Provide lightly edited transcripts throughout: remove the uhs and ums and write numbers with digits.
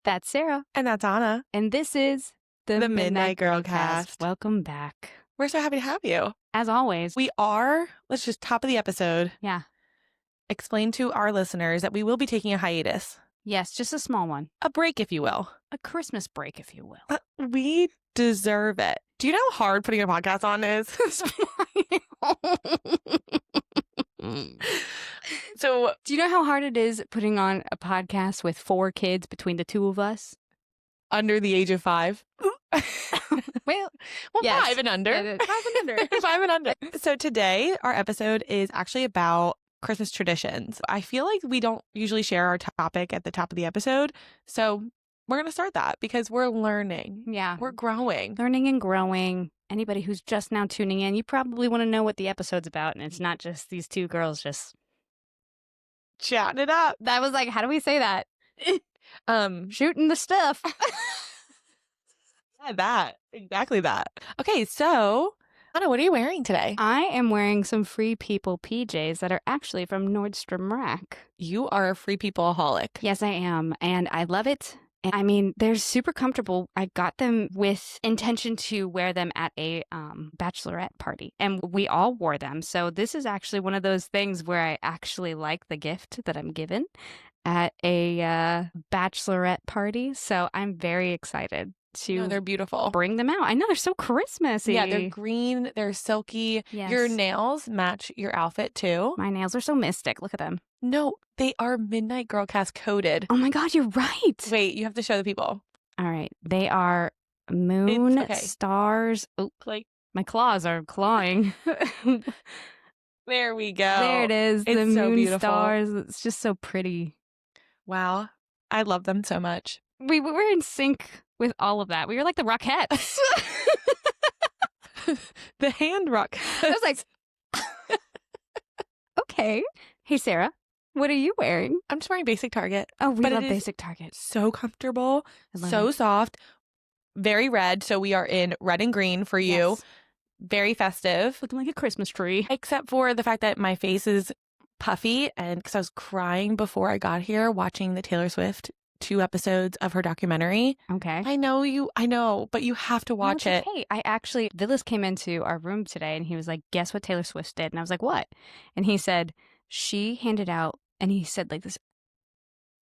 That's Sarah. And that's Anna. And this is The Midnight Girl Cast. Welcome back. We're so happy to have you. As always. Let's just top of the episode. Yeah. Explain to our listeners that we will be taking a hiatus. Yes, just a small one. A break, if you will. A Christmas break, if you will. We deserve it. Do you know how hard putting a podcast on is? So, do you know how hard it is putting on a podcast with 4 kids between the two of us? Under the age of 5. Well, yes. 5 and under. 5 and under. 5 and under. So today, our episode is actually about Christmas traditions. I feel like we don't usually share our topic at the top of the episode. So we're going to start that because we're learning. Yeah. We're growing. Learning and growing. Anybody who's just now tuning in, you probably want to know what the episode's about. And it's not just these 2 girls just chatting it up. That was like, how do we say that? Shooting the stuff. Yeah, that. Exactly that. Okay, so Anna, what are you wearing today? I am wearing some Free People PJs that are actually from Nordstrom Rack. You are a Free People-aholic. Yes, I am. And I love it. And I mean, they're super comfortable. I got them with intention to wear them at a bachelorette party. And we all wore them. So this is actually one of those things where I actually like the gift that I'm given at a bachelorette party. So I'm very excited to they're beautiful. Bring them out. I know, they're so Christmassy. Yeah, they're green, they're silky. Yes. Your nails match your outfit too. My nails are so mystic. Look at them. No, they are Midnight Girl Cast coded. Oh my God, you're right. Wait, you have to show the people. All right. They are moon, stars. Oh, like my claws are clawing. There we go. There it is. It's the moon, so beautiful. stars. It's just so pretty. Wow. I love them so much. We were in sync with all of that. We were like the Rockettes. The hand rock. I was like, okay. Hey, Sarah, what are you wearing? I'm just wearing basic Target. Oh, we love basic Target. So comfortable, so it. soft, very red. So we are in red and green for you. Yes. Very festive. Looking like a Christmas tree. Except for the fact that my face is puffy and because I was crying before I got here watching the Taylor Swift 2 episodes of her documentary. Okay. I know, but you have to watch it. Hey, Villas came into our room today and he was like, guess what Taylor Swift did? And I was like, what? And he said, she handed out, and he said like this,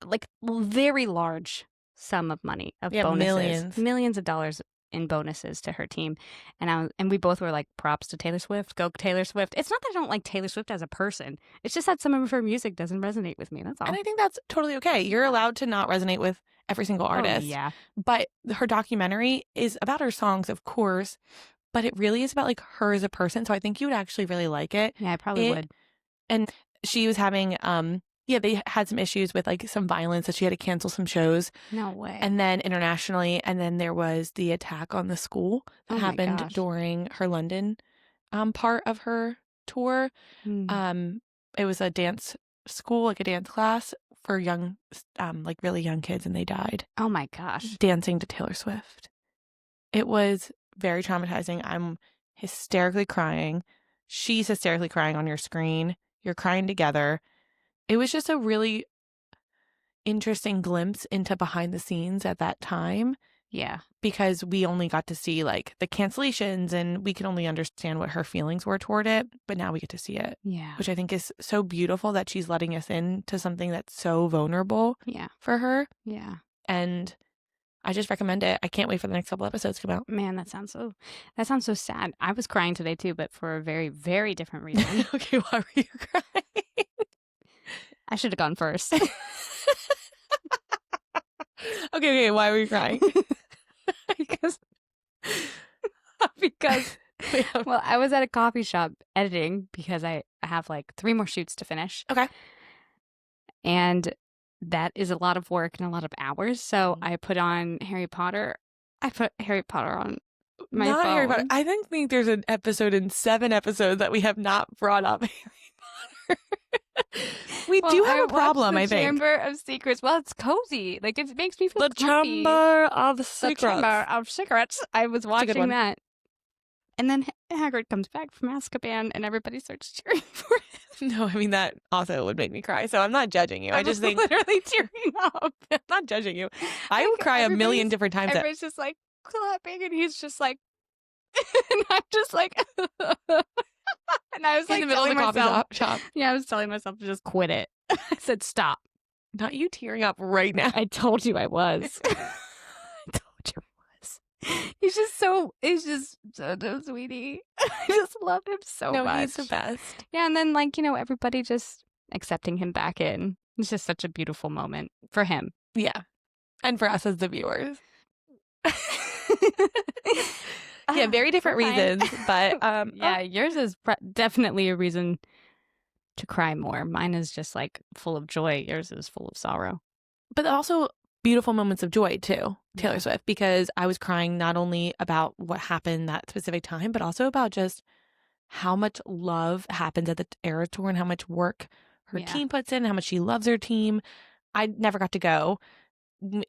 like very large sum of money of bonuses. Millions of dollars in bonuses to her team. And we both were like, props to Taylor Swift. Go Taylor Swift. It's not that I don't like Taylor Swift as a person. It's just that some of her music doesn't resonate with me. That's all. And I think that's totally okay. You're allowed to not resonate with every single artist. Oh, yeah. But her documentary is about her songs, of course, but it really is about like her as a person. So I think you would actually really like it. Yeah, I probably would. And she was having they had some issues with like some violence that she had to cancel some shows. No way. And then internationally, and then there was the attack on the school that happened during her London part of her tour. It was a dance school, like a dance class for young, like really young kids, and they died. Oh my gosh. Dancing to Taylor Swift. It was very traumatizing. I'm hysterically crying. She's hysterically crying on your screen. You're crying together. It was just a really interesting glimpse into behind the scenes at that time. Yeah. Because we only got to see like the cancellations and we could only understand what her feelings were toward it. But now we get to see it. Yeah. Which I think is so beautiful that she's letting us into something that's so vulnerable for her. Yeah. And I just recommend it. I can't wait for the next couple episodes to come out. Man, that sounds so sad. I was crying today too, but for a very, very different reason. Okay, why were you crying? I should have gone first. Okay, why were you crying? because well, I was at a coffee shop editing because I have like 3 more shoots to finish. Okay. And that is a lot of work and a lot of hours. So I put on Harry Potter. I put Harry Potter on my phone. Harry Potter. I think there's an episode in 7 episodes that we have not brought up Harry Potter. We do have a problem, I think. Chamber of Secrets. Well, it's cozy. Like, it makes me feel The comfy. Chamber of Secrets. The Chamber of Secrets. I was watching that. And then Hagrid comes back from Azkaban and everybody starts cheering for him. No, I mean, that also would make me cry. So I'm not judging you. I just think literally tearing up. I'm not judging you. I will cry a million different times. Everybody's just like clapping, and he's just like, and I'm just like, and I was like, in the middle of the coffee shop. Yeah, I was telling myself to just quit it. I said, stop. Not you tearing up right now. I told you I was. I told you I was. He's just so sweetie. I just love him so much. No, he's the best. Yeah, and then like, everybody just accepting him back in. It's just such a beautiful moment for him. Yeah. And for us as the viewers. Yeah, very different reasons, but yeah, yours is definitely a reason to cry more. Mine is just like full of joy. Yours is full of sorrow. But also beautiful moments of joy too, Taylor Swift, because I was crying not only about what happened that specific time, but also about just how much love happens at the Eras Tour and how much work her team puts in, how much she loves her team. I never got to go.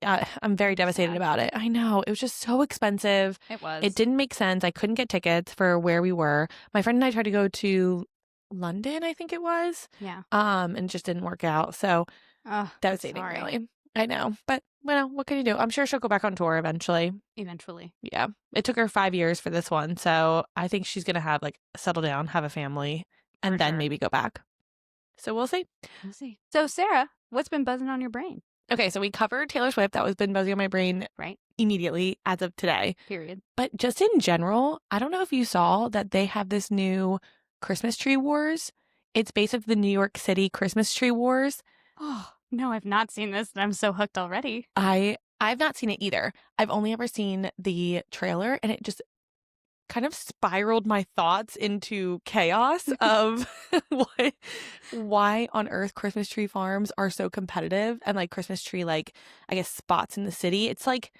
I'm very devastated about it. I know. It was just so expensive. It was. It didn't make sense. I couldn't get tickets for where we were. My friend and I tried to go to London, I think it was. Yeah. And it just didn't work out. So devastating, really. I know. But, what can you do? I'm sure she'll go back on tour eventually. Eventually. Yeah. It took her 5 years for this one. So I think she's going to have settle down, have a family, and then maybe go back. So we'll see. We'll see. So Sarah, what's been buzzing on your brain? Okay, so we covered Taylor Swift. That was been buzzing on my brain immediately as of today. Period. But just in general, I don't know if you saw that they have this new Christmas tree wars. It's based off the New York City Christmas tree wars. Oh, no, I've not seen this, and I'm so hooked already. I've not seen it either. I've only ever seen the trailer, and it just kind of spiraled my thoughts into chaos of why on earth Christmas tree farms are so competitive and Christmas tree, I guess, spots in the city. It's like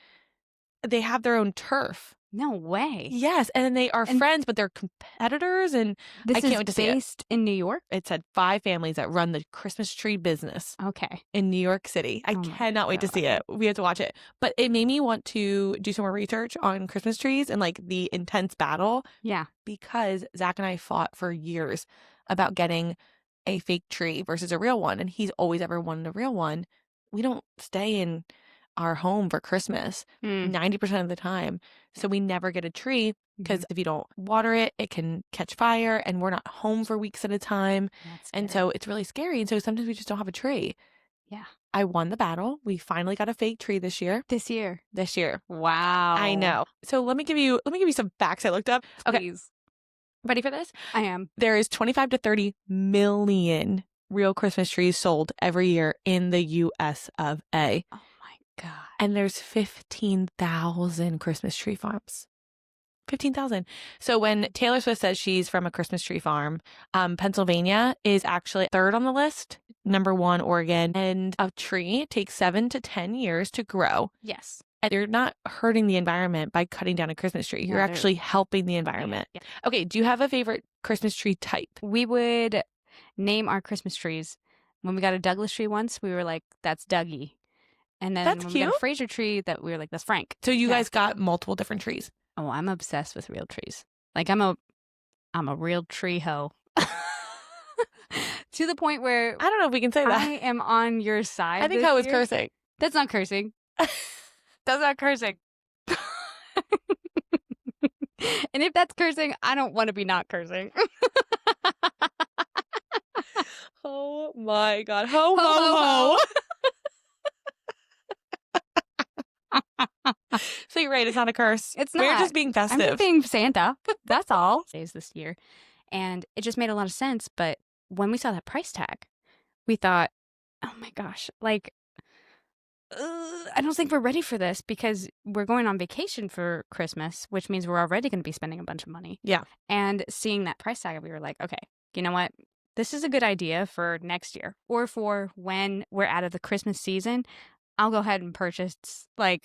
they have their own turf. No way. Yes. And then they are friends, but they're competitors. And I can't wait to see it. Based in New York? It said 5 families that run the Christmas tree business. Okay. In New York City. I cannot wait to see it. We have to watch it. But it made me want to do some more research on Christmas trees and the intense battle. Yeah. Because Zach and I fought for years about getting a fake tree versus a real one. And he's always ever wanted a real one. We don't stay in our home for Christmas 90% of the time. So we never get a tree because if you don't water it, it can catch fire and we're not home for weeks at a time. And so it's really scary. And so sometimes we just don't have a tree. Yeah. I won the battle. We finally got a fake tree this year. This year. Wow. I know. So let me give you some facts I looked up. Okay. Please. Ready for this? I am. There is 25 to 30 million real Christmas trees sold every year in the US of A. Oh my God. And there's 15,000 Christmas tree farms. 15,000. So when Taylor Swift says she's from a Christmas tree farm, Pennsylvania is actually 3rd on the list. Number 1, Oregon. And a tree takes 7 to 10 years to grow. Yes. And you're not hurting the environment by cutting down a Christmas tree. You're actually helping the environment. Yeah. Okay. Do you have a favorite Christmas tree type? We would name our Christmas trees. When we got a Douglas tree once, we were like, that's Dougie. And then that's when cute. We got a Fraser tree, that we were like, that's Frank. So you guys got multiple different trees. Oh, I'm obsessed with real trees. I'm a real tree hoe. To the point where I don't know if we can say that. I am on your side. I think I was cursing. That's not cursing. That's not cursing. And if that's cursing, I don't want to be not cursing. Oh my God. Ho, ho, ho. So you're right. It's not a curse. It's not. We're just being festive. I'm just being Santa. That's all. Days this year. And it just made a lot of sense. But when we saw that price tag, we thought, oh my gosh, I don't think we're ready for this because we're going on vacation for Christmas, which means we're already going to be spending a bunch of money. Yeah. And seeing that price tag, we were like, okay, you know what? This is a good idea for next year or for when we're out of the Christmas season. I'll go ahead and purchase a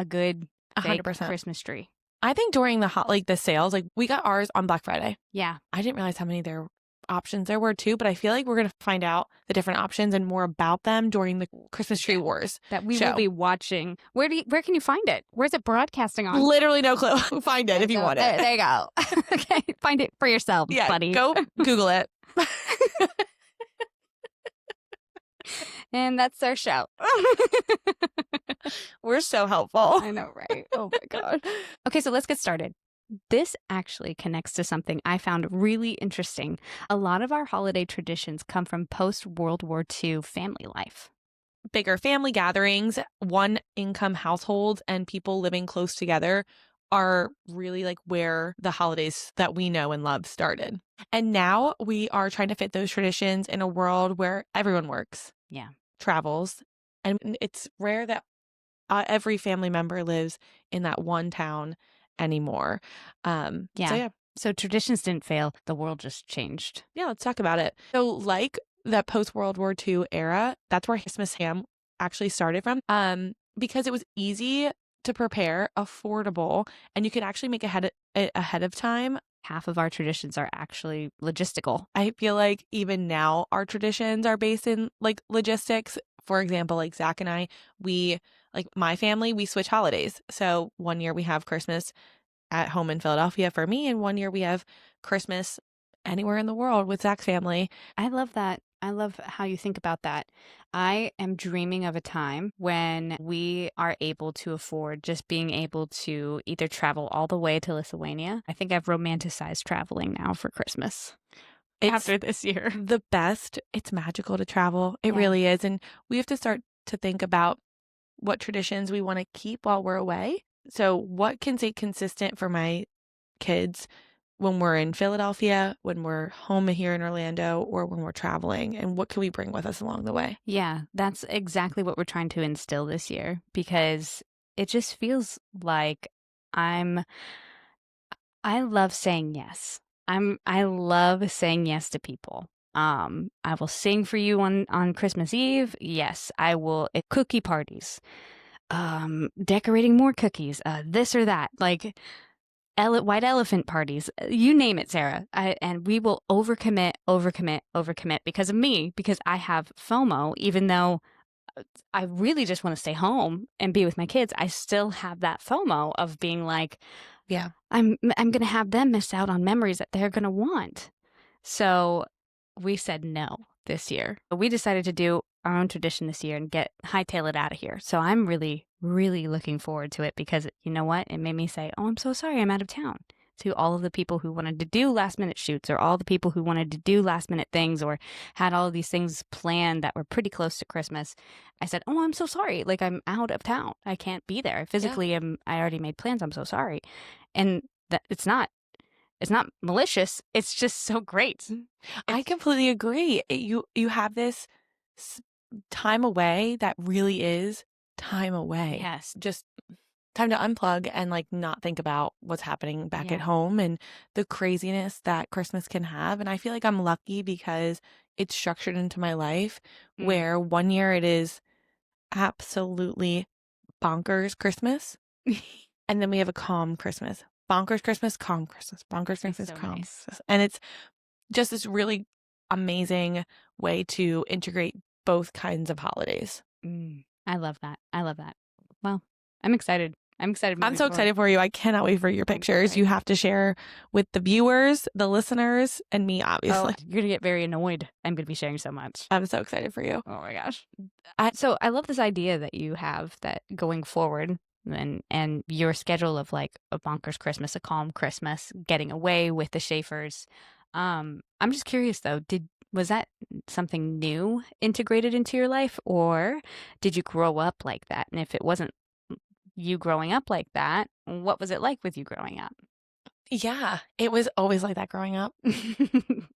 good 100% Christmas tree. I think during the sales, we got ours on Black Friday. Yeah. I didn't realize how many options there were too, but I feel like we're going to find out the different options and more about them during the Christmas tree wars that we will be watching. Where can you find it? Where's it broadcasting on? Literally no clue. Find it if you want it. There you go. Okay, find it for yourself, buddy. Go Google it. And that's our show. We're so helpful. I know, right? Oh my God. Okay, so let's get started. This actually connects to something I found really interesting. A lot of our holiday traditions come from post-World War II family life. Bigger family gatherings, one income households, and people living close together are really like where the holidays that we know and love started. And now we are trying to fit those traditions in a world where everyone works, Yeah. travels, and it's rare that every family member lives in that one town anymore. So yeah. So traditions didn't fail. The world just changed. Yeah, let's talk about it. So like that post-World War II era, that's where Christmas ham actually started from. Because it was easy to prepare, affordable, and you could actually make ahead of time. Half of our traditions are actually logistical. I feel like even now our traditions are based in like logistics. For example, like Zach and I, like my family, we switch holidays. So one year we have Christmas at home in Philadelphia for me, and one year we have Christmas anywhere in the world with Zach's family. I love that. I love how you think about that. I am dreaming of a time when we are able to afford just being able to either travel all the way to Lithuania. I think I've romanticized traveling now for Christmas. After this year. The best. It's magical to travel. It really is. And we have to start to think about what traditions we want to keep while we're away. So what can stay consistent for my kids when we're in Philadelphia, when we're home here in Orlando, or when we're traveling, and what can we bring with us along the way? Yeah, that's exactly what we're trying to instill this year, because it just feels like I love saying yes. I love saying yes to people. I will sing for you on Christmas Eve. Yes, I will. Cookie parties, decorating more cookies, this or that, like white elephant parties, you name it, Sarah. And we will overcommit because of me, because I have FOMO, even though I really just want to stay home and be with my kids. I still have that FOMO of being like, yeah, I'm going to have them miss out on memories that they're going to want. So we said no this year. We decided to do our own tradition this year and hightail it out of here. So I'm really, really looking forward to it, because you know what? It made me say, oh, I'm so sorry I'm out of town, to all of the people who wanted to do last minute shoots, or all the people who wanted to do last minute things, or had all of these things planned that were pretty close to Christmas. I said, oh, I'm so sorry. Like, I'm out of town. I can't be there. Physically, I already made plans. I'm so sorry. And that it's not malicious. It's just so great. I completely agree. You have this time away that really is time away. Yes. Just time to unplug and like not think about what's happening back at home and the craziness that Christmas can have. And I feel like I'm lucky because it's structured into my life where one year it is absolutely bonkers Christmas. And then we have a calm Christmas. Bonkers Christmas, calm Christmas. Bonkers Christmas, so calm nice. Christmas. And it's just this really amazing way to integrate both kinds of holidays. I love that. Well, I'm excited. I'm so excited for you. I cannot wait for your pictures. You have to share with the viewers, the listeners, and me, obviously. You're going to get very annoyed. I'm going to be sharing so much. I'm so excited for you. Oh my gosh. So I love this idea that you have, that going forward, and your schedule of like a bonkers Christmas, a calm Christmas, getting away with the Schaefers. I'm just curious though, was that something new integrated into your life, or did you grow up like that? And if it wasn't you growing up like that, what was it like with you growing up? Yeah, it was always like that growing up.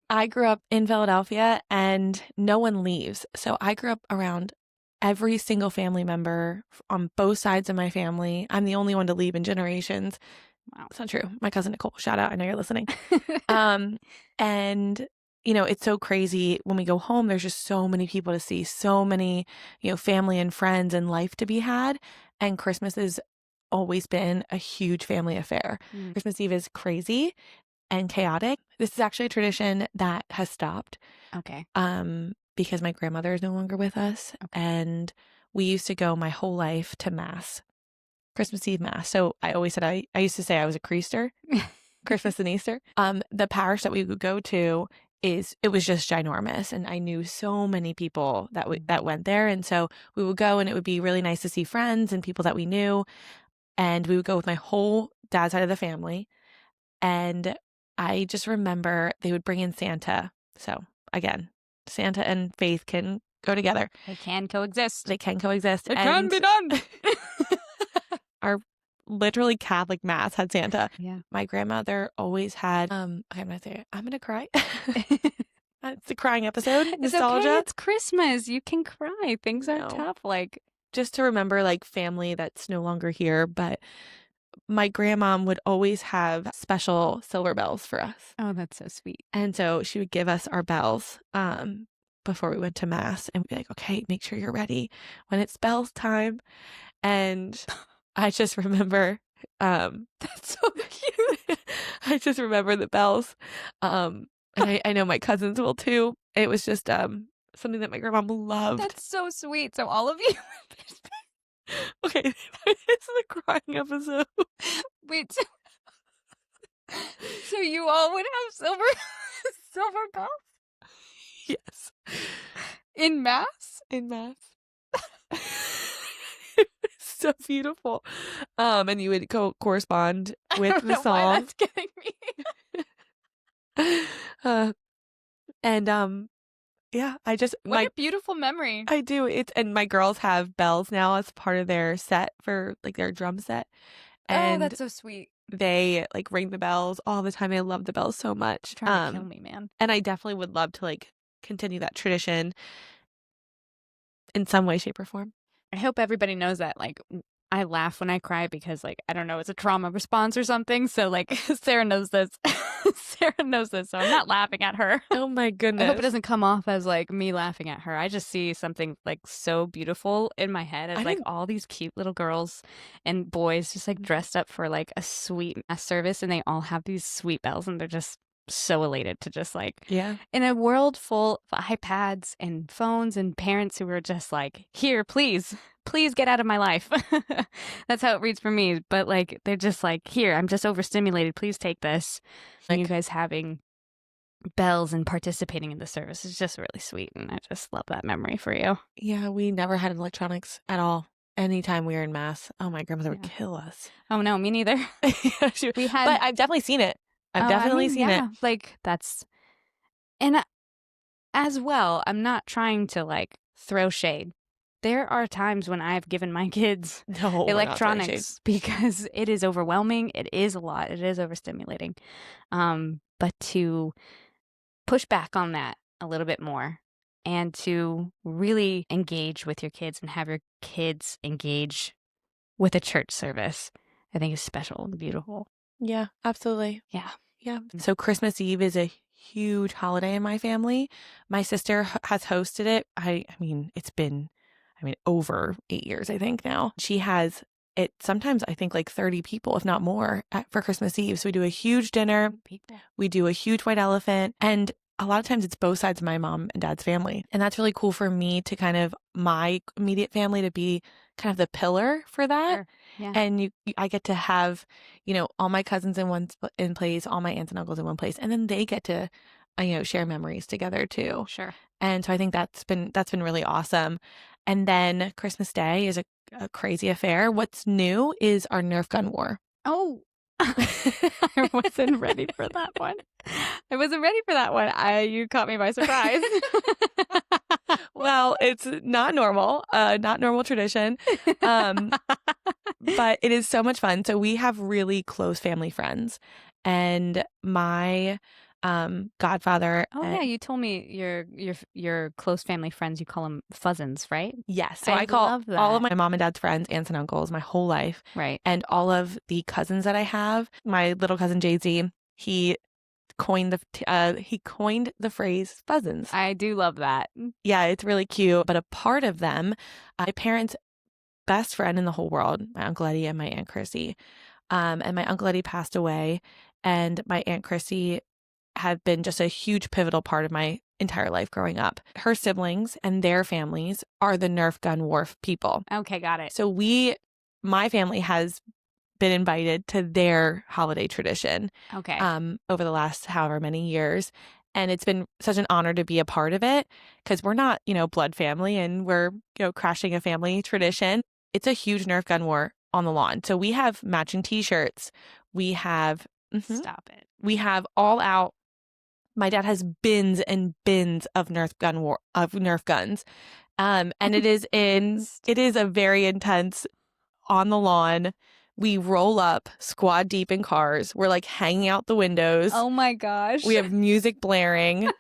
I grew up in Philadelphia and no one leaves. So I grew up around every single family member on both sides of my family. I'm the only one to leave in generations. Wow. It's not true. My cousin Nicole, shout out. I know you're listening. And you know, it's so crazy when we go home, there's just so many people to see, so many, you know, family and friends and life to be had. And Christmas has always been a huge family affair. Christmas Eve is crazy and chaotic. This is actually a tradition that has stopped. Okay. Because my grandmother is no longer with us. Okay. And we used to go my whole life to Mass, Christmas Eve Mass. So I always said, I used to say I was a creaster, Christmas and Easter. The parish that we would go to it was just ginormous. And I knew so many people that went there. And so we would go, and it would be really nice to see friends and people that we knew. And we would go with my whole dad's side of the family. And I just remember they would bring in Santa. So again, Santa and faith can go together. They can coexist. They can coexist. It can be done. Our literally Catholic mass had Santa. Yeah. My grandmother always had, okay, I'm going to cry. It's a crying episode. Nostalgia. It's okay. It's Christmas. You can cry. Things are tough. Like, just to remember, like, family that's no longer here, but my grandma would always have special silver bells for us. Oh, that's so sweet. And so she would give us our bells before we went to mass, and we'd be like, okay, make sure you're ready when it's bells time. And I just remember, that's so cute. I just remember the bells. And I know my cousins will too. It was just something that my grandma loved. That's so sweet. So all of you. Okay, it's the crying episode. Wait. So you all would have silver bells? Yes. In mass? In mass. It was so beautiful. And you would correspond with the song. Why that's getting me. Yeah, I just what a beautiful memory. I do. And my girls have bells now as part of their set for like their drum set. And that's so sweet. They like ring the bells all the time. I love the bells so much. You're trying to kill me, man. And I definitely would love to like continue that tradition in some way, shape, or form. I hope everybody knows that, like, I laugh when I cry because, like, I don't know, it's a trauma response or something. So, like, Sarah knows this. Sarah knows this, so I'm not laughing at her. Oh, my goodness. I hope it doesn't come off as, like, me laughing at her. I just see something, like, so beautiful in my head as, like, all these cute little girls and boys just, like, dressed up for, like, a sweet mass service, and they all have these sweet bells, and they're just so elated to just, like, in a world full of iPads and phones and parents who were just like, here, please get out of my life. That's how it reads for me. But like, they're just like, here, I'm just overstimulated. Please take this. Like, you guys having bells and participating in the service is just really sweet. And I just love that memory for you. Yeah, we never had electronics at all. Anytime we were in mass, my grandmother would kill us. Oh, no, me neither. We had, but I've definitely seen it. I've definitely seen it. Like, that's, and as well, I'm not trying to like throw shade. There are times when I've given my kids electronics because it is overwhelming. It is a lot. It is overstimulating. But to push back on that a little bit more and to really engage with your kids and have your kids engage with a church service, I think is special and beautiful. Yeah, absolutely. Yeah. Yeah. So Christmas Eve is a huge holiday in my family. My sister has hosted it. I mean, it's been, over 8 years, I think now. She has it sometimes, I think, like 30 people, if not more, for Christmas Eve. So we do a huge dinner. We do a huge white elephant. And a lot of times it's both sides of my mom and dad's family. And that's really cool for me to kind of, my immediate family to be kind of the pillar for that. Sure. Yeah. And I get to have, all my cousins in place, all my aunts and uncles in one place. And then they get to, share memories together too. Sure. And so I think that's been really awesome. And then Christmas Day is a crazy affair. What's new is our Nerf gun war. Oh, I wasn't ready for that one. You caught me by surprise. Well, it's not normal tradition. But it is so much fun. So we have really close family friends, and my godfather. Oh yeah, you told me your close family friends, you call them fuzzins, right? Yes. So I call all of my mom and dad's friends aunts and uncles my whole life. Right. And all of the cousins that I have, my little cousin Jay-Z, he coined the phrase fuzzins. I do love that. Yeah, it's really cute. But a part of them, my parents' best friend in the whole world, my Uncle Eddie and my Aunt Chrissy. And my Uncle Eddie passed away, and my Aunt Chrissy have been just a huge pivotal part of my entire life growing up. Her siblings and their families are the Nerf gun war people. Okay, got it. So my family has been invited to their holiday tradition. Okay. Over the last however many years. And it's been such an honor to be a part of it because we're not, blood family and we're, crashing a family tradition. It's a huge Nerf gun war on the lawn. So we have matching t-shirts. We have, Stop it. we have all out. My dad has bins and bins of Nerf guns. And it is a very intense on the lawn. We roll up squad deep in cars. We're like hanging out the windows. Oh my gosh. We have music blaring.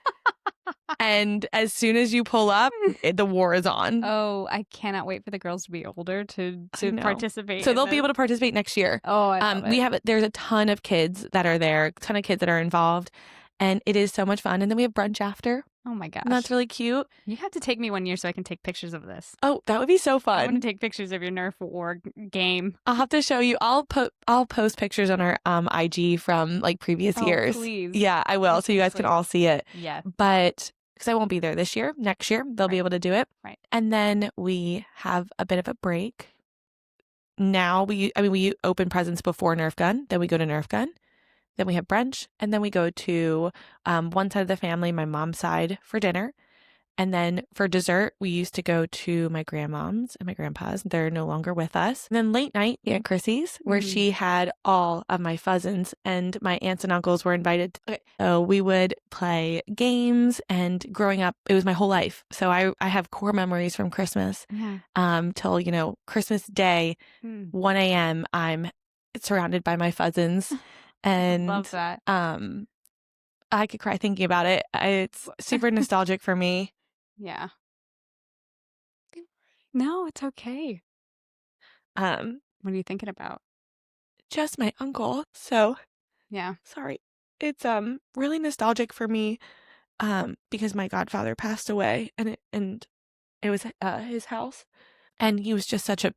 And as soon as you pull up, the war is on. Oh, I cannot wait for the girls to be older to participate. So they'll be able to participate next year. Oh, I love it. There's a ton of kids that are there, a ton of kids that are involved. And it is so much fun. And then we have brunch after. Oh my gosh. And that's really cute. You have to take me one year so I can take pictures of this. Oh, that would be so fun. I want to take pictures of your Nerf war game. I'll have to show you. I'll post pictures on our IG from like previous years. Please. Yeah, I will. So you guys can all see it. Yeah. But because I won't be there this year, next year they'll be able to do it. Right. And then we have a bit of a break. Now we open presents before Nerf gun. Then we go to Nerf gun. Then we have brunch, and then we go to one side of the family, my mom's side, for dinner. And then for dessert, we used to go to my grandmom's and my grandpa's. They're no longer with us. And then late night, Aunt Chrissy's, where she had all of my cousins, and my aunts and uncles were invited. So we would play games, and growing up, it was my whole life. So I have core memories from Christmas till, Christmas Day, 1 a.m., I'm surrounded by my cousins. And love that. I could cry thinking about it. It's super nostalgic for me. Yeah. No, it's okay. What are you thinking about? Just my uncle. So yeah. Sorry. It's really nostalgic for me because my godfather passed away and it was his house. And he was just such a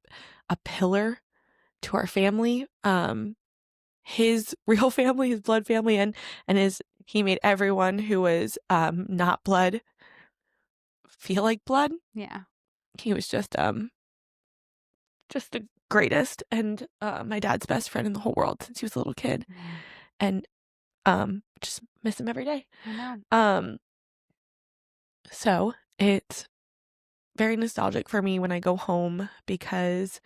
pillar to our family. His real family, his blood family, and he made everyone who was not blood feel like blood. Yeah. He was just the greatest and my dad's best friend in the whole world since he was a little kid. And just miss him every day. I know. So it's very nostalgic for me when I go home because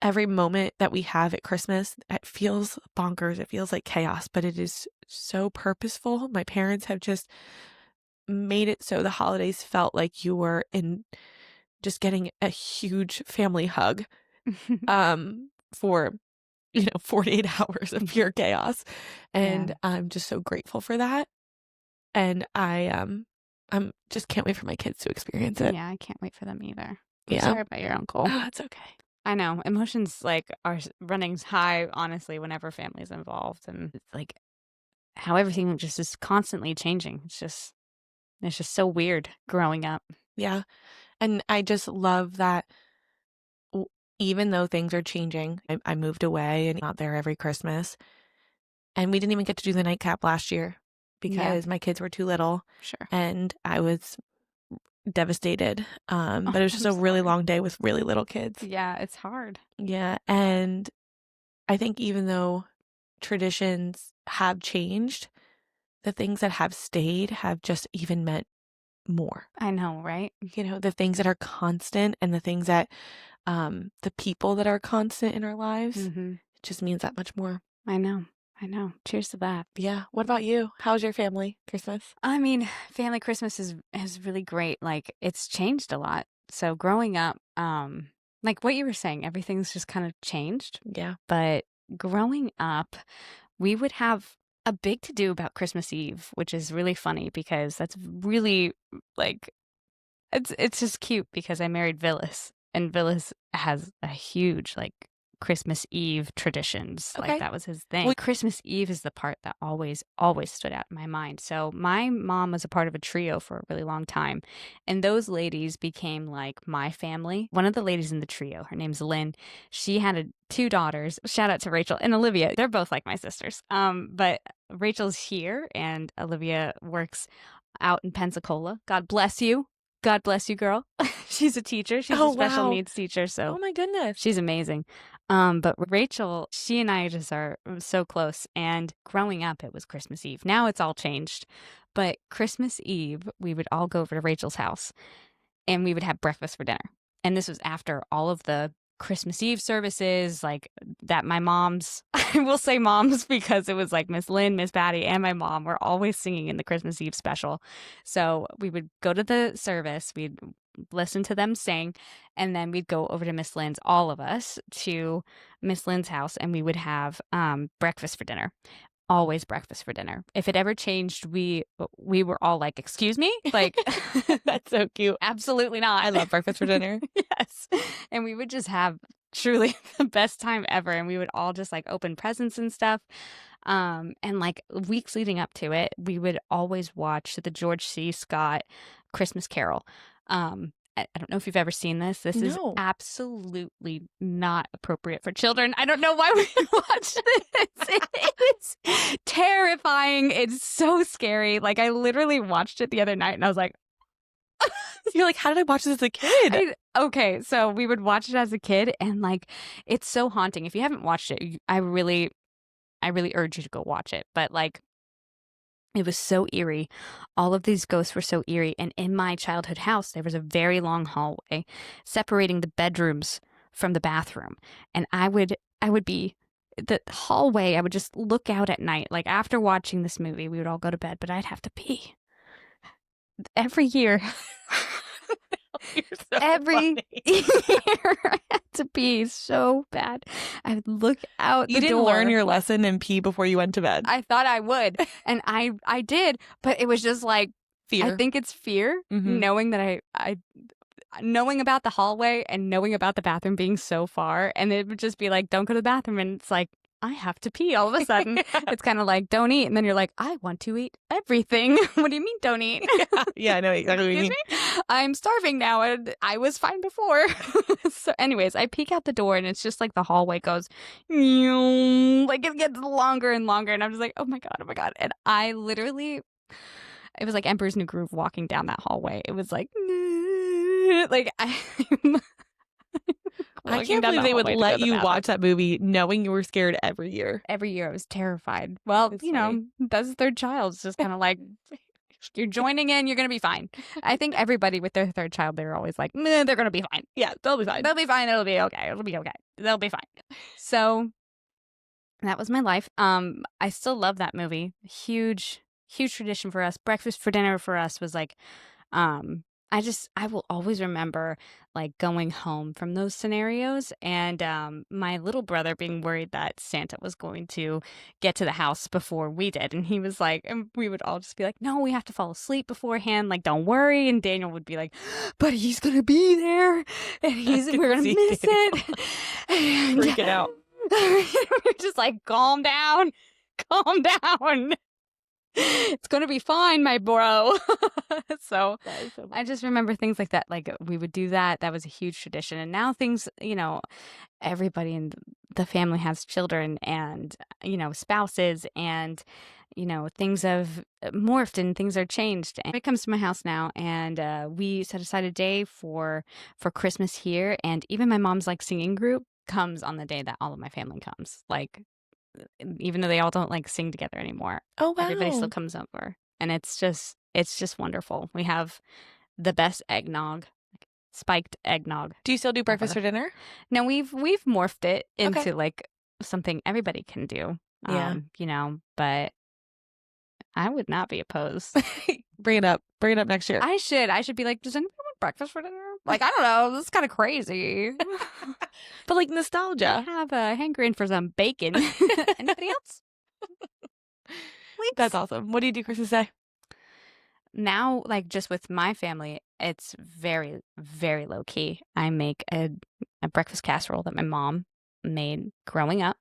every moment that we have at Christmas, it feels bonkers. It feels like chaos, but it is so purposeful. My parents have just made it so the holidays felt like you were just getting a huge family hug for 48 hours of pure chaos. And I'm just so grateful for that. And I'm just can't wait for my kids to experience it. Yeah, I can't wait for them either. Yeah. Sorry about your uncle. Oh, it's okay. I know. Emotions are running high, honestly, whenever family's involved. And it's like how everything just is constantly changing. It's just so weird growing up. Yeah. And I just love that even though things are changing, I moved away and not there every Christmas. And we didn't even get to do the nightcap last year because my kids were too little. Sure. And I was devastated. But it was just a really long day with really little kids. Yeah, it's hard. Yeah. And I think even though traditions have changed, the things that have stayed have just even meant more. I know, right? The things that are constant and the things that the people that are constant in our lives, it just means that much more. I know. Cheers to that. Yeah. What about you? How's your family Christmas? I mean, family Christmas is really great. Like, it's changed a lot. So growing up, like what you were saying, everything's just kind of changed. Yeah. But growing up, we would have a big to do about Christmas Eve, which is really funny because that's really like it's just cute because I married Villas, and Villas has a huge like Christmas Eve traditions. Okay. Like that was his thing. Well, Christmas Eve is the part that always stood out in my mind. So my mom was a part of a trio for a really long time, and those ladies became like my family. One of the ladies in the trio, her name's Lynn. She had two daughters. Shout out to Rachel and Olivia. They're both like my sisters. But Rachel's here, and Olivia works out in Pensacola. God bless you. God bless you, girl. She's a teacher. She's a special needs teacher. So oh my goodness, she's amazing. But Rachel, she and I just are so close. And growing up, it was Christmas Eve. Now it's all changed. But Christmas Eve, we would all go over to Rachel's house and we would have breakfast for dinner. And this was after all of the Christmas Eve services, like that my mom's, I will say moms because it was like Miss Lynn, Miss Patty, and my mom were always singing in the Christmas Eve special. So we would go to the service, we'd listen to them sing, and then we'd go over to Miss Lynn's, all of us, to Miss Lynn's house, and we would have breakfast for dinner. Always breakfast for dinner. If it ever changed, we were all like, "Excuse me?" Like, That's so cute. absolutely not. I love breakfast for dinner. Yes. And we would just have truly the best time ever. And we would all just like open presents and stuff. And like weeks leading up to it, we would always watch the George C. Scott Christmas Carol. I don't know if you've ever seen this. This is No. absolutely not appropriate for children. I don't know why we watch this. It's terrifying. It's so scary. Like I literally watched it the other night and I was like, You're like, how did I watch this as a kid? okay, so we would watch it as a kid and like it's so haunting. If you haven't watched it, I really urge you to go watch it. But like it was so eerie. All of these ghosts were so eerie. And in my childhood house, there was a very long hallway separating the bedrooms from the bathroom. And I would be the hallway, I would just look out at night. Like after watching this movie, we would all go to bed, but I'd have to pee. Every year. You're so Every funny. year I had to pee so bad. I would look out You the didn't door. learn your lesson and pee before you went to bed. I thought I would, and I did, but it was just like Fear. I think it's fear, Mhm. knowing that I knowing about the hallway and knowing about the bathroom being so far, and it would just be like, don't go to the bathroom, and it's like I have to pee all of a sudden. It's kind of like don't eat, and then you're like I want to eat everything. What do you mean don't eat? Yeah, I know exactly what you mean. Excuse me? I'm starving now, and I was fine before. So, anyways, I peek out the door, and it's just like the hallway goes, like it gets longer and longer, and I'm just like, oh my god, and I literally, it was like Emperor's New Groove walking down that hallway. It was like, I can't believe they would let you watch that movie knowing you were scared every year. Every year I was terrified. Well, That's you know, that's the third child. It's just kind of like, you're joining in, you're going to be fine. I think everybody with their third child, they're always like, they're going to be fine. Yeah, they'll be fine. They'll be fine. It'll be okay. It'll be okay. They'll be fine. So that was my life. I still love that movie. Huge tradition for us. Breakfast for dinner for us was like, I will always remember like going home from those scenarios and my little brother being worried that Santa was going to get to the house before we did. And he was like, and we would all just be like, no, we have to fall asleep beforehand. Like, don't worry. And Daniel would be like, but he's going to be there and we're going to miss it. And freaking out. we're just like, calm down. It's going to be fine, my bro. So I just remember things like that. Like we would do that. That was a huge tradition. And now things, everybody in the family has children and, spouses and, things have morphed and things are changed. And it comes to my house now and we set aside a day for Christmas here. And even my mom's like singing group comes on the day that all of my family comes. Like, even though they all don't like sing together anymore. Oh, wow. Everybody still comes over. And it's just wonderful. We have the best eggnog, spiked eggnog. Do you still do breakfast for dinner? No, we've morphed it into like something everybody can do. Yeah. But I would not be opposed. Bring it up next year. I should be like, does anyone want breakfast for dinner? Like, I don't know. This is kind of crazy. But like nostalgia. I have a hankering for some bacon. Anybody else? Please? That's awesome. What do you do Christmas Day? Now, like just with my family, it's very, very low key. I make a breakfast casserole that my mom made growing up.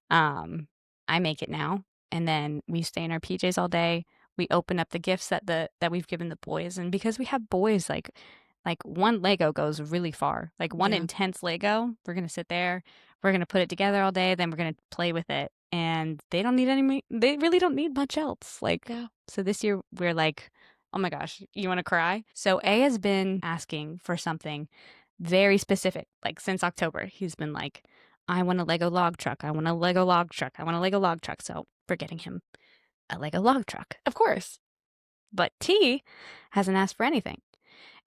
I make it now, and then we stay in our PJs all day. We open up the gifts that we've given the boys, and because we have boys, like one Lego goes really far. Like one intense Lego, we're gonna sit there, we're gonna put it together all day, then we're gonna play with it, and they really don't need much else. Like, so this year we're like, oh my gosh, you want to cry? So A has been asking for something very specific, like since October. He's been like, I want a Lego log truck. I want a Lego log truck. I want a Lego log truck. So we're getting him a Lego log truck. Of course. But T hasn't asked for anything.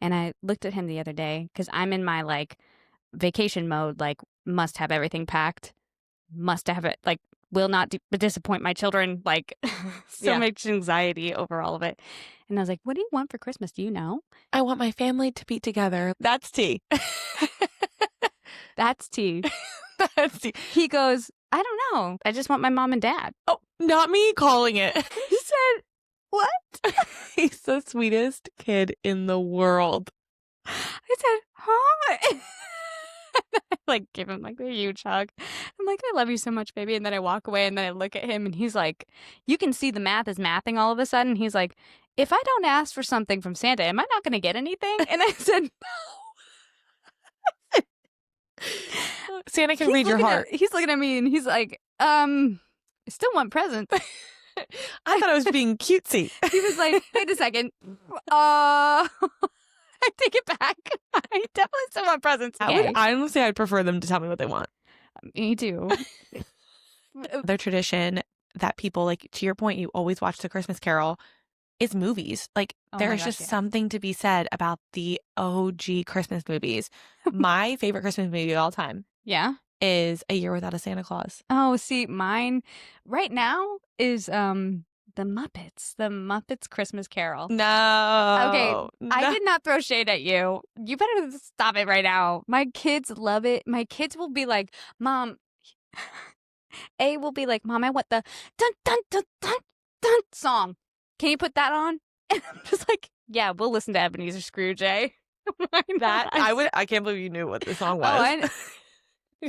And I looked at him the other day because I'm in my like vacation mode, like must have everything packed, must have it, like will not disappoint my children, like so much anxiety over all of it. And I was like, what do you want for Christmas? Do you know? I want my family to be together. That's T. That's T. That's T. He goes, I don't know. I just want my mom and dad. Oh, not me calling it. He said, what? He's the sweetest kid in the world. I said, huh? I like give him like a huge hug. I'm like, I love you so much, baby. And then I walk away and then I look at him and he's like, you can see the math is mathing all of a sudden. He's like, if I don't ask for something from Santa, am I not going to get anything? And I said, no. Santa can read your heart. He's looking at me and he's like, I still want presents. I thought I was being cutesy. He was like, wait a second. I take it back. I definitely still want presents. Honestly, I'd prefer them to tell me what they want. Me too. Their tradition that people, like, to your point, you always watch The Christmas Carol, is movies. Like, there's just something to be said about the OG Christmas movies. My favorite Christmas movie of all time. Yeah. Is A Year Without a Santa Claus. Oh, see, mine right now is the Muppets Christmas Carol. No. Okay, no. I did not throw shade at you. You better stop it right now. My kids love it. My kids will be like, Mom, A will be like, Mom, I want the dun dun dun dun dun song. Can you put that on? And I'm just like, yeah, we'll listen to Ebenezer Scrooge, eh? I can't believe you knew what the song was.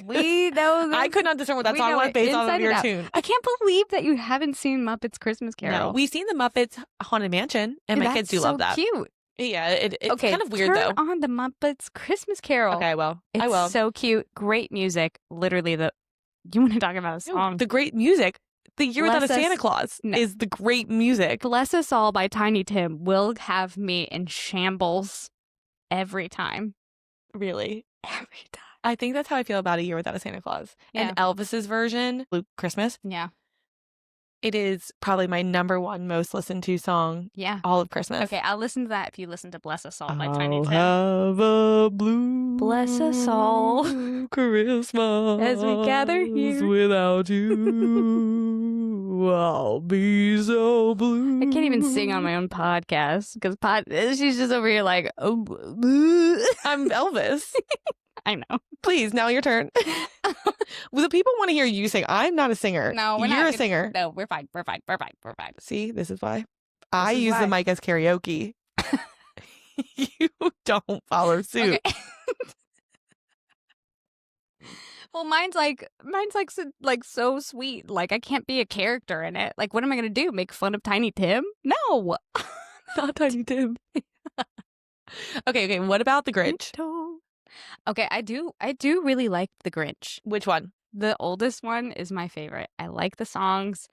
We know this. I could not discern what that song was based on your tune. I can't believe that you haven't seen Muppets Christmas Carol. No, we've seen the Muppets Haunted Mansion, and my kids do love that. Cute. Yeah, it's kind of weird turn though. On the Muppets Christmas Carol. Okay, well, I will. It's so cute. Great music. Literally, you want to talk about a song? The great music. The Year Without a Santa Claus is the great music. Bless Us All by Tiny Tim will have me in shambles every time. Really? Every time. I think that's how I feel about A Year Without a Santa Claus. Yeah. And Elvis's version, Blue Christmas. Yeah. It is probably my number one most listened to song. Yeah. All of Christmas. Okay, I'll listen to that if you listen to Bless Us All by Tiny Tim. Have a blue. Bless us all. Christmas. As we gather here. Without you, I'll be so blue. I can't even sing on my own podcast because she's just over here like, oh. I'm Elvis. I know. Please, now your turn. Well, the people want to hear you sing. I'm not a singer. No, You're a singer. No, we're fine. We're fine. See, this is why. I use the mic as karaoke. You don't follow suit. Okay. Well, mine's like so sweet. Like I can't be a character in it. Like what am I gonna do? Make fun of Tiny Tim? No, not Tiny Tim. Okay. What about the Grinch? Okay, I do really like the Grinch. Which one? The oldest one is my favorite. I like the songs.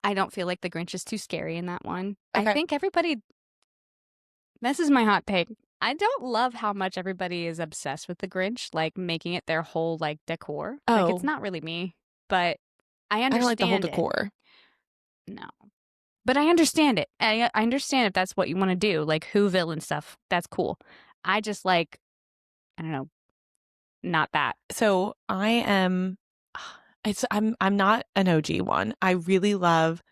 I don't feel like the Grinch is too scary in that one. Okay. I think everybody. This is my hot take. I don't love how much everybody is obsessed with the Grinch, like making it their whole like decor. Oh. Like it's not really me, but I understand. I don't like the whole decor. No. But I understand it. I understand if that's what you want to do, like Whoville and stuff. That's cool. I just like, I don't know, not that. So I'm not an OG one. I really love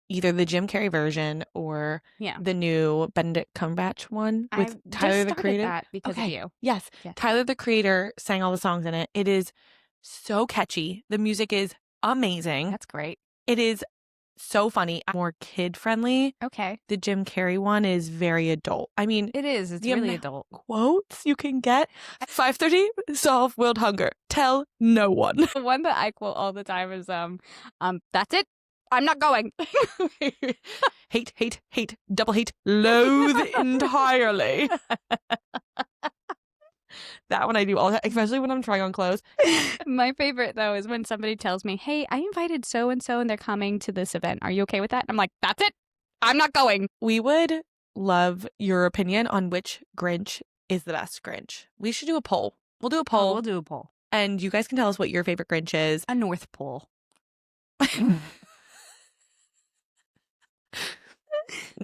either the Jim Carrey version or the new Benedict Cumberbatch one with Tyler the Creator. That because of you. Yes. Tyler the Creator sang all the songs in it. It is so catchy. The music is amazing. That's great. It is so funny. More kid friendly. Okay. The Jim Carrey one is very adult. I mean, it is. It's really adult. Quotes you can get. 5:30, solve world hunger. Tell no one. The one that I quote all the time is that's it. I'm not going. Hate, double hate, loathe entirely. That one I do all the time, especially when I'm trying on clothes. My favorite, though, is when somebody tells me, hey, I invited so-and-so and they're coming to this event. Are you okay with that? I'm like, that's it. I'm not going. We would love your opinion on which Grinch is the best Grinch. We should do a poll. We'll do a poll. We'll do a poll. And you guys can tell us what your favorite Grinch is. A North Pole.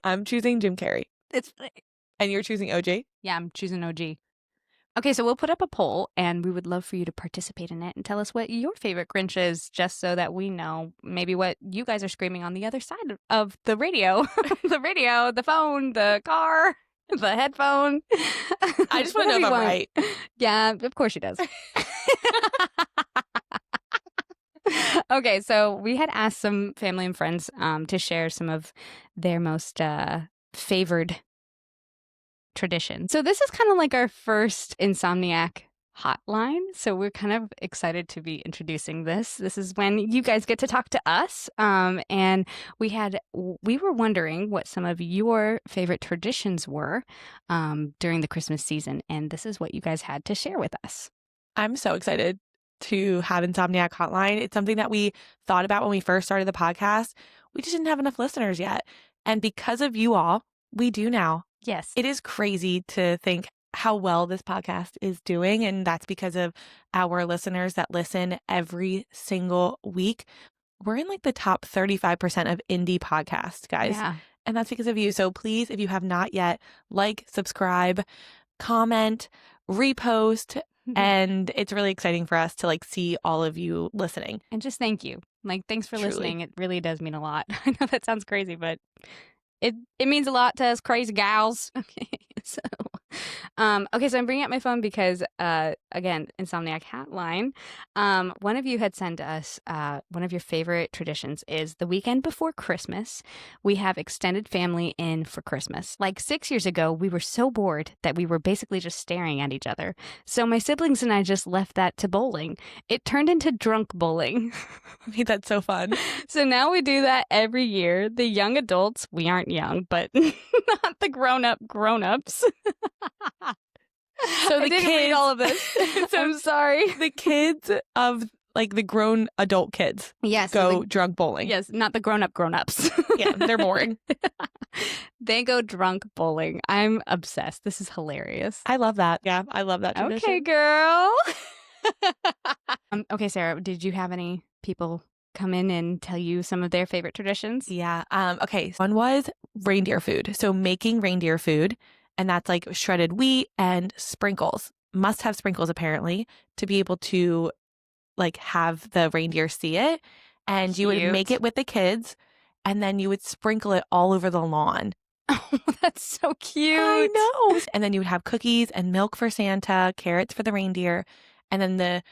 I'm choosing Jim Carrey. And you're choosing OJ? Yeah, I'm choosing OG. Okay, so we'll put up a poll, and we would love for you to participate in it and tell us what your favorite Grinch is, just so that we know maybe what you guys are screaming on the other side of the radio. The radio, the phone, the car, the headphone. I just want to know if I'm right. Yeah, of course she does. Okay, so we had asked some family and friends to share some of their most favored tradition. So this is kind of like our first Insomniac Hotline. So we're kind of excited to be introducing this. This is when you guys get to talk to us. And we were wondering what some of your favorite traditions were during the Christmas season. And this is what you guys had to share with us. I'm so excited to have Insomniac Hotline. It's something that we thought about when we first started the podcast. We just didn't have enough listeners yet. And because of you all, we do now. Yes. It is crazy to think how well this podcast is doing. And that's because of our listeners that listen every single week. We're in like the top 35% of indie podcasts, guys. Yeah. And that's because of you. So please, if you have not yet, like, subscribe, comment, repost. And it's really exciting for us to like see all of you listening. And just thank you. Like, thanks for Truly. listening. It really does mean a lot. I know that sounds crazy, but it means a lot to us crazy gals. Okay, so I'm bringing up my phone because again, Insomniac Hotline. One of you had sent us one of your favorite traditions is the weekend before Christmas. We have extended family in for Christmas. Like 6 years ago, we were so bored that we were basically just staring at each other. So my siblings and I just left that to bowling. It turned into drunk bowling. Made that so fun. So now we do that every year. The young adults, we aren't young, but not the grown-ups. So I didn't read all of this. So I'm sorry. The kids of like the grown adult kids go drunk bowling. Yes, not the grown-ups. Yeah, they're boring. They go drunk bowling. I'm obsessed. This is hilarious. I love that. Yeah, I love that tradition. Okay, girl. Okay, Sarah, did you have any people come in and tell you some of their favorite traditions? Yeah. Okay. One was reindeer food. So making reindeer food, and that's like shredded wheat and sprinkles. Must have sprinkles apparently to be able to like have the reindeer see it. And you would make it with the kids, and then you would sprinkle it all over the lawn. Oh, that's so cute. I know. And then you would have cookies and milk for Santa, carrots for the reindeer, and then the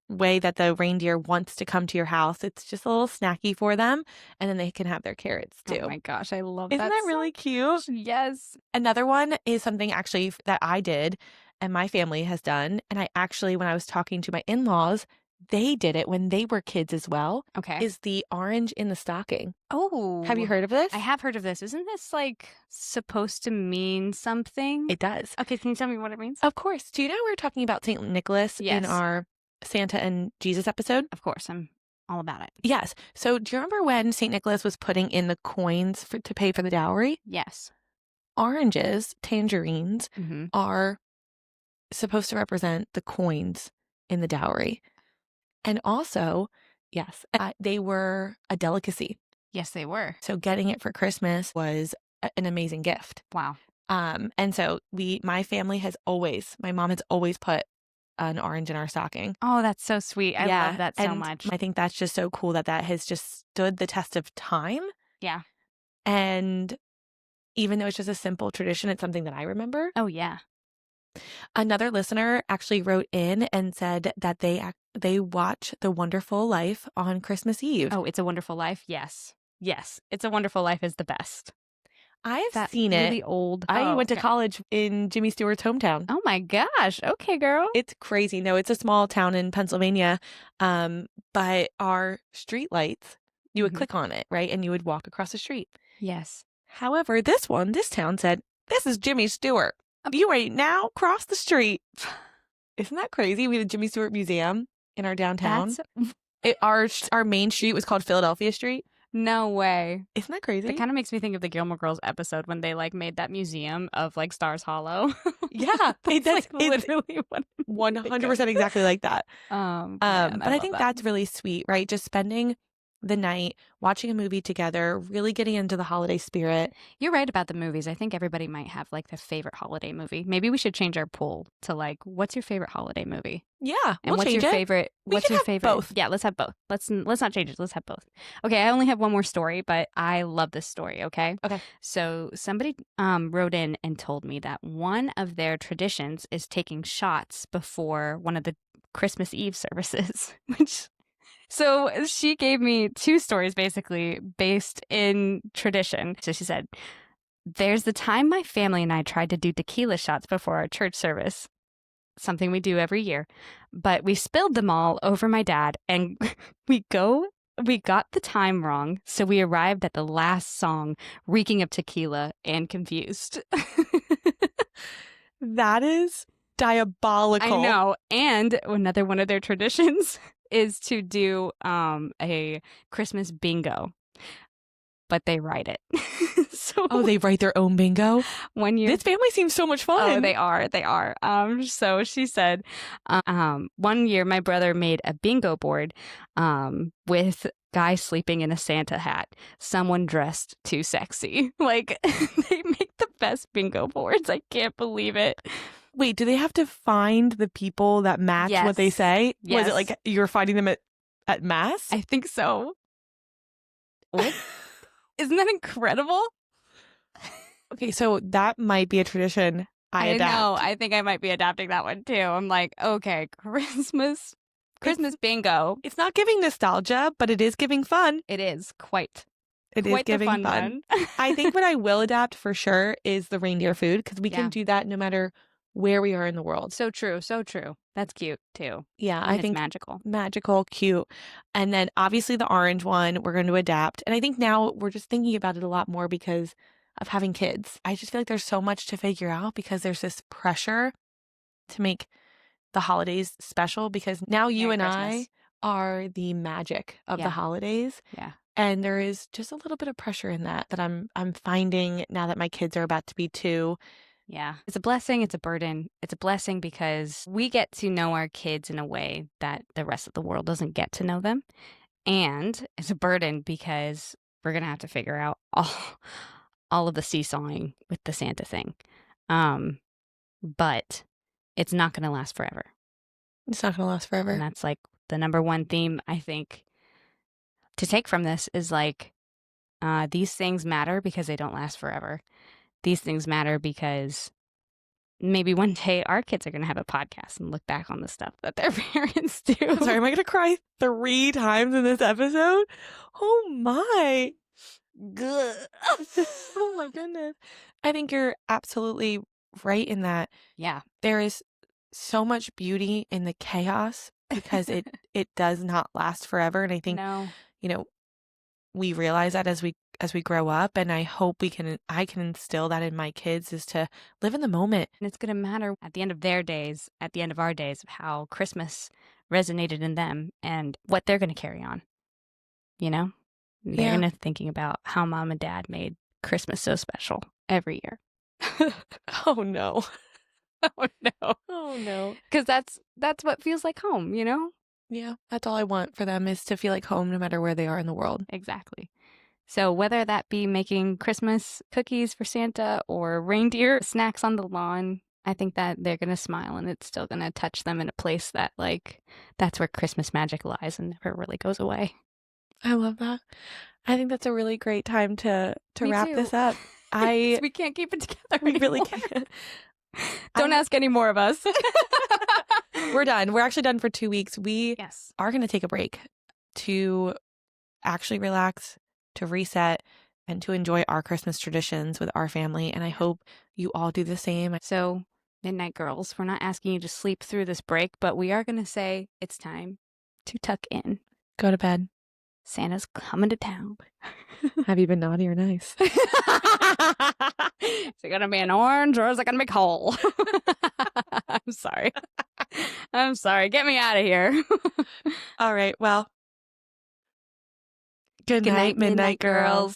way that the reindeer wants to come to your house, it's just a little snacky for them, and then they can have their carrots too. Oh my gosh, I love that. Isn't that really cute? Yes. Another one is something actually that I did and my family has done, and I actually, when I was talking to my in-laws, they did it when they were kids as well. Okay. Is the orange in the stocking. Oh. Have you heard of this? I have heard of this. Isn't this like supposed to mean something? It does. Okay, can you tell me what it means? Of course. Do you know we were talking about St. Nicholas in our Santa and Jesus episode? Of course. I'm all about it. Yes. So do you remember when St. Nicholas was putting in the coins to pay for the dowry? Yes. Oranges, tangerines, are supposed to represent the coins in the dowry. And also, yes, they were a delicacy. Yes, they were. So getting it for Christmas was an amazing gift. Wow. And so my family has always, my mom has always put an orange in our stocking. Oh, that's so sweet. I love that so much. I think that's just so cool that has just stood the test of time. Yeah. And even though it's just a simple tradition, it's something that I remember. Oh, yeah. Another listener actually wrote in and said that they watch The Wonderful Life on Christmas Eve. Oh, It's a Wonderful Life? Yes. Yes. It's a Wonderful Life is the best. I've seen it. Really old. I went to college in Jimmy Stewart's hometown. Oh my gosh. Okay, girl. It's crazy. No, it's a small town in Pennsylvania. But our street lights, you would click on it, right? And you would walk across the street. Yes. However, this town said, "This is Jimmy Stewart. You may now cross the street." Isn't that crazy? We had a Jimmy Stewart museum in our downtown. Our main street was called Philadelphia Street. No way. Isn't that crazy? It kind of makes me think of the Gilmore Girls episode when they like made that museum of like Stars Hollow. Yeah, That's like it's literally what 100% exactly like that. Man, But I love think that. that's really sweet, right? Just spending the night watching a movie together, really getting into the holiday spirit. You're right about the movies. I think everybody might have like their favorite holiday movie. Maybe we should change our poll to like, what's your favorite holiday movie? Yeah, And we'll what's change your it. favorite? We What's can your have favorite? both. Yeah, let's have both. Let's not change it. Let's have both. Okay, I only have one more story, but I love this story. Okay. Okay. So somebody wrote in and told me that one of their traditions is taking shots before one of the Christmas Eve services, which. So she gave me two stories basically based in tradition. So she said, there's the time my family and I tried to do tequila shots before our church service, something we do every year, but we spilled them all over my dad and we got the time wrong, so we arrived at the last song reeking of tequila and confused. That is diabolical. I know. And another one of their traditions is to do a Christmas bingo, but they write it. Oh, they write their own bingo? One year. This family seems so much fun. Oh, they are. So she said, 1 year my brother made a bingo board with guy sleeping in a Santa hat, someone dressed too sexy. Like, they make the best bingo boards. I can't believe it. Wait, do they have to find the people that match what they say? Yes. Was it like you're finding them at mass? I think so. What? Isn't that incredible? Okay, so that might be a tradition I adapt. know. I think I might be adapting that one too. I'm like, okay, Christmas bingo. It's not giving nostalgia, but it is giving fun. It is quite. It quite is giving the fun. one. I think what I will adapt for sure is the reindeer food because we Yeah. can do that no matter where we are in the world. So true. So true. That's cute too. Yeah, And I it's think magical. magical, cute. And then obviously the orange one, we're going to adapt. And I think now we're just thinking about it a lot more because of having kids. I just feel like there's so much to figure out because there's this pressure to make the holidays special because now you and I are the magic of the holidays. Yeah. And there is just a little bit of pressure in that I'm finding now that my kids are about to be 2. Yeah. It's a blessing. It's a burden. It's a blessing because we get to know our kids in a way that the rest of the world doesn't get to know them. And it's a burden because we're going to have to figure out all of the seesawing with the Santa thing. But it's not going to last forever. It's not going to last forever. And that's like the number one theme, I think, to take from this is like, these things matter because they don't last forever. These things matter because maybe one day our kids are going to have a podcast and look back on the stuff that their parents do. I'm sorry, am I going to cry 3 times in this episode? Oh my. Good. Oh my goodness. I think you're absolutely right in that. Yeah. There is so much beauty in the chaos because it does not last forever. And I think, we realize that as we grow up, and I hope I can instill that in my kids is to live in the moment. And it's going to matter at the end of their days, at the end of our days, of how Christmas resonated in them and what they're going to carry on. They're going to thinking about how mom and dad made Christmas so special every year. Oh no. Oh no. Oh no. Because that's what feels like home, Yeah, that's all I want for them is to feel like home no matter where they are in the world. Exactly. So whether that be making Christmas cookies for Santa or reindeer snacks on the lawn, I think that they're going to smile and it's still going to touch them in a place that that's where Christmas magic lies and never really goes away. I love that. I think that's a really great time to wrap this up. We can't keep it together. We really can't. Don't ask any more of us. We're done. We're actually done for 2 weeks. We Yes. are going to take a break to actually relax, to reset, and to enjoy our Christmas traditions with our family. And I hope you all do the same. So, Midnight Girls, we're not asking you to sleep through this break, but we are going to say it's time to tuck in. Go to bed. Santa's coming to town. Have you been naughty or nice? Is it going to be an orange or is it going to be coal? I'm sorry. Get me out of here. All right. Well, Good night, Midnight Girls.